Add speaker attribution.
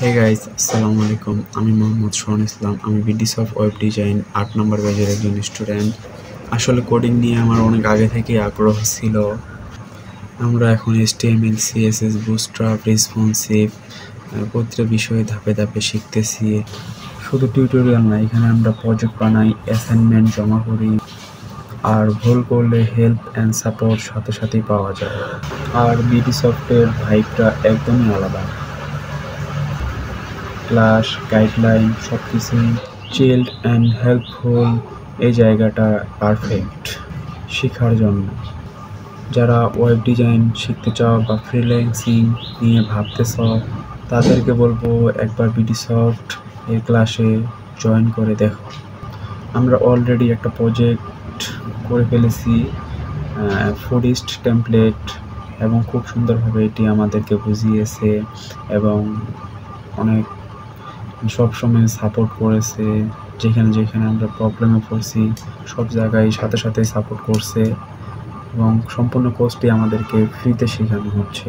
Speaker 1: Hey guys, আসসালামু আলাইকুম। আমি মোহাম্মদ সোহান ইসলাম। আমি বিডিসফট ওয়েব ডিজাইন ৮ নম্বর ব্যাচের একজন স্টুডেন্ট। আসলে কোডিং নিয়ে আমার অনেক আগে থেকেই আগ্রহ ছিল। আমরা এখন HTML, CSS, বুটস্ট্র্যাপ, রেসপন্সিভ প্রতিটা বিষয়ে ধাপে ধাপে শিখতেছি। শুধু টিউটোরিয়াল না, এখানে আমরা প্রজেক্ট বানাই, অ্যাসাইনমেন্ট জমা করি, আর ভুল করলে হেল্প অ্যান্ড সাপোর্ট সাথে সাথেই পাওয়া যায়। আর বিডিসফটের ভাইবটা একদমই আলাদা। ক্লাস, গাইডলাইন সব কিছুই চিল্ড অ্যান্ড হেল্পফুল। এই জায়গাটা পারফেক্ট শেখার জন্য। যারা ওয়েব ডিজাইন শিখতে চাও বা ফ্রিল্যান্সিং নিয়ে ভাবতেছ, তাদেরকে বলবো একবার বিডিসফট এর ক্লাসে জয়েন করে দেখো। আমরা অলরেডি একটা প্রজেক্ট করে ফেলেছি, ফুডিস্ট টেমপ্লেট, এবং খুব সুন্দরভাবে এটি আমাদেরকে বুঝিয়েছে এবং অনেক সবসময় সাপোর্ট করেছে। যেখানে যেখানে আমরা প্রবলেমে পড়ছি সব জায়গায় সাথে সাথে সাপোর্ট করছে এবং সম্পূর্ণ কোর্সটি আমাদেরকে ফ্রিতে শেখানো হচ্ছে।